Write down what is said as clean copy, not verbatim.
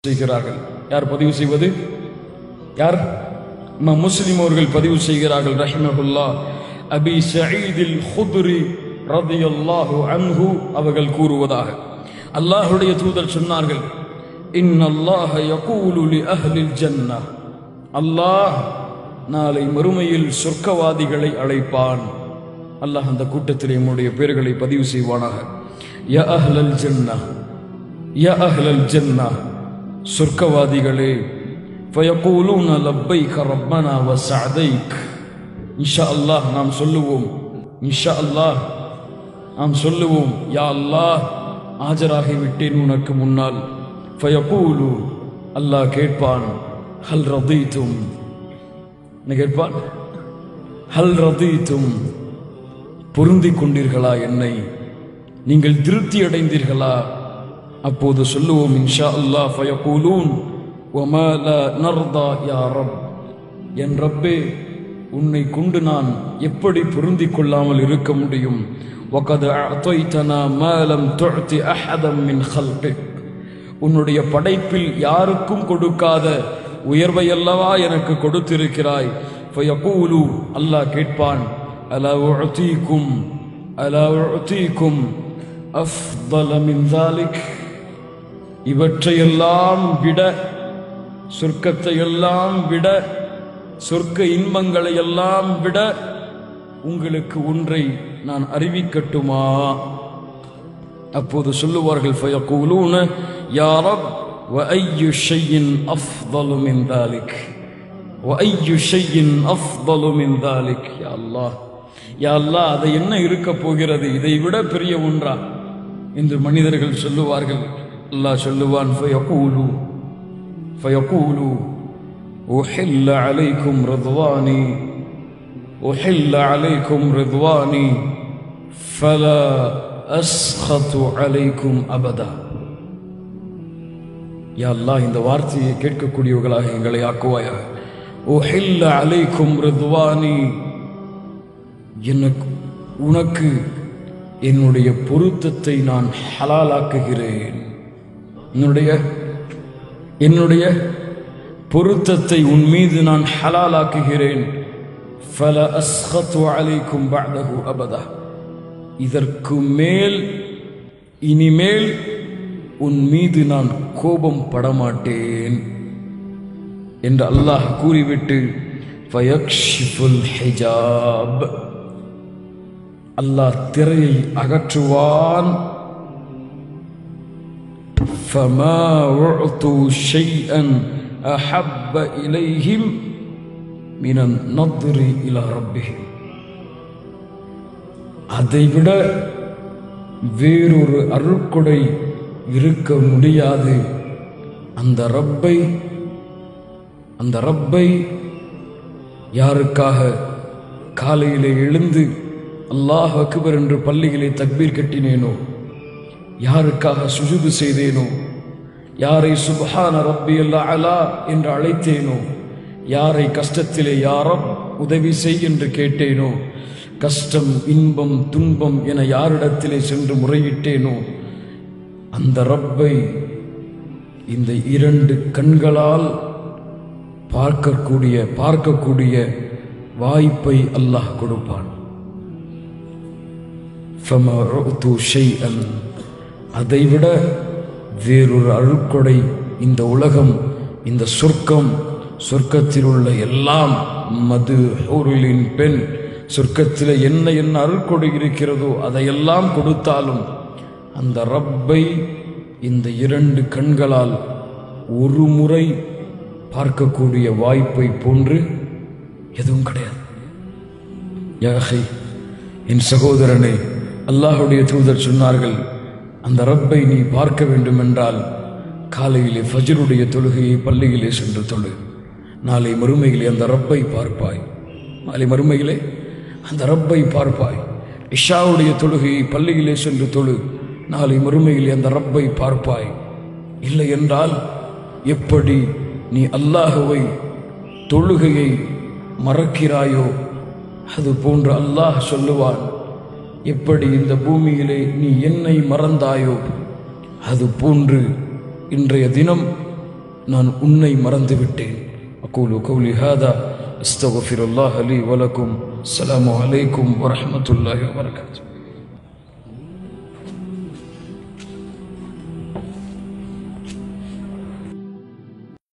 செய்கிறார்கள். யார் பதிவு செய்வது? யார்? முஸ்லிம் அவர்கள் பதிவு செய்கிறார்கள் ரஹிமஹுல்லாஹ். அபி சயீத் அல் குத்ரி ரலியல்லாஹு அன்ஹு அவர்கள் கூறுவதாக, அல்லாஹ்வுடைய தூதர் சொன்னார்கள், இன்னல்லாஹ யகூலு லி அஹ்லில் ஜன்னah, அல்லாஹ் நாளை மறுமையில் சொர்க்கவாதிகளை அழைப்பான். அல்லாஹ் அந்த கூட்டத்திலே நம்முடைய பெயர்களை பதிவு செய்வானாக. யா அஹ்லல் ஜன்னah, யா அஹ்லல் ஜன்னah, சொர்க்கவாதிகளே. ஃபயகூலூன லப்பைக ரப்பனா வ சஅதைக், இன்ஷா அல்லாஹ் நாம் சொல்லுவோம், இன்ஷா அல்லாஹ் நாம் சொல்லுவோம், யா அல்லாஹ் ஆஜராகிவிட்டேன் உனக்கு முன்னால். ஃபயகூலு, அல்லாஹ் கேட்பான், ஹல் ரதீதும், என்ன கேட்பான்? ஹல் ரதீதும், பொருந்திக் கொண்டீர்களா என்னை, நீங்கள் திருப்தி அடைந்தீர்களா? அப்போது சொல்லுவோம், இன்ஷா அல்லாஹ். ஃபயகூலூன் வமா லா நர்தா யா ரப், என் ரப்பே உன்னை கொண்டு நான் எப்படி பொருந்திக் கொள்ளாமல் இருக்க முடியும்? வகத் அஅதைதனா மா லம் துஅதி அஹதம் மின் ஹல்கிக், உன்னுடைய படைப்பில் யாருக்கும் கொடுக்காத உயர்வை அல்லவா எனக்கு கொடுத்திருக்கிறாய். ஃபயகூலு, அல்லாஹ் கேட்பான், அலா உஅதீகும், அலா உஅதீகும் அஃதல மின் ذلك, இவற்றையெல்லாம் விட, சொர்க்கத்தை எல்லாம் விட, சொர்க்க இன்பங்களை எல்லாம் விட உங்களுக்கு ஒன்றை நான் அறிவிக்கட்டுமா? அப்போது சொல்லுவார்கள், ஃபயகூலூன யா ரப் வ ஐயு ஷைஇன் அஃதலு மின் ذلك, வ ஐயு ஷைஇன் அஃதலு மின் ذلك, யா அல்லாஹ், யா அல்லாஹ், அது என்ன இருக்க போகிறது, இதை விட பெரிய ஒன்றா என்று மனிதர்கள் சொல்லுவார்கள். அல்லாஹ் சொல்லுவான், ஃபயகூலு ஃபயகூலு உஹில்ல அலைக்கும் ரிضواني, உஹில்ல அலைக்கும் ரிضواني ஃபலா அஸ்கது அலைக்கும் அபதா. யா அல்லாஹ், இந்த வார்த்தையை கேட்கக்கூடியவர்களாக எங்களை ஆக்குவாயாக. உஹில்ல அலைக்கும் ரிضواني, எனக்கு உனக்கு என்னுடைய பொருத்தத்தை நான் ஹலாலாக்குகிறேன், என்னுடைய பொருத்தத்தை உன் மீது நான் ஹலாலாக்குகிறேன். ஃபல அஸ்கது அலைக்கும் பஅதஹு அபதா, இதற்கு மேல் இனிமேல் உன் மீது நான் கோபம் படமாட்டேன் என்று அல்லாஹ் கூறிவிட்டு, ஃபயக்ஷிஃபுல் ஹிஜாப், அல்லாஹ் திரையை அகற்றுவான். ஃபமா உஅது ஷைஅன் அஹப்ப இலைஹிம் மினன் நத்ரி இலா ரப்பிஹிம், அதைவிட வேறொரு அருட்கொடை இருக்க முடியாது. அந்த ரப்பை யாருக்காக காலையிலே எழுந்து அல்லாஹ் அக்பர் என்று பள்ளியிலே தக்பீர் கட்டினேனோ, யாருக்காக சுஜூது செய்தேனோ, யாரை சுப்ஹான ரப்பியல் அலா என்று அழைத்தேனோ, யாரை கஷ்டத்திலே யா ரப் உதவி செய் என்று கேட்டேனோ, கஷ்டம் இன்பம் துன்பம் என யாரிடத்திலே சென்று முறையிட்டேனோ, அந்த ரப்பை இந்த இரண்டு கண்களால் பார்க்கக்கூடிய வாய்ப்பை அல்லாஹ் கொடுப்பான். ஃபமா உஅது ஷைஅன், அதைவிட வேறொரு அருட்கொடை இந்த உலகம், இந்த சொர்க்கத்தில் உள்ள எல்லாம், மது ஹூரிலின் பெண், சொர்க்கத்தில் என்ன அருட்கொடை இருக்கிறதோ அதையெல்லாம் கொடுத்தாலும் அந்த ரப்பை இந்த இரண்டு கண்களால் ஒரு முறை பார்க்கக்கூடிய வாய்ப்பை போன்று எதுவும் கிடையாது. யா அஹி, என் சகோதரனே, அல்லாஹ்வுடைய தூதர் சொன்னார்கள், அந்த ரப்பை நீ பார்க்க வேண்டும் என்றால் காலையிலே ஃபஜ்ருடைய தொழுகையை பள்ளியிலே சென்று தொழு. நாளை மறுமையிலே அந்த ரப்பை பார்ப்பாய். நாளை மறுமையிலே அந்த ரப்பை பார்ப்பாய். இஷாவுடைய தொழுகையை பள்ளியிலே சென்று தொழு. நாளை மறுமையிலே அந்த ரப்பை பார்ப்பாய். இல்லை என்றால் எப்படி நீ அல்லாஹ்வை தொழுகையை மறக்கிறாயோ அது போன்று அல்லாஹ் சொல்லுவான், எப்படி இந்த பூமியிலே நீ என்னை மறந்தாயோ அது போன்று இன்றைய தினம் நான் உன்னை மறந்துவிட்டேன். அகூலு கௌலி ஹாதா அஸ்தக்ஃபிருல்லாஹ் லீ வ லக்கும். அஸ்ஸலாமு அலைக்கும் வ ரஹ்மத்துல்லாஹி வ பரகாத்துஹு.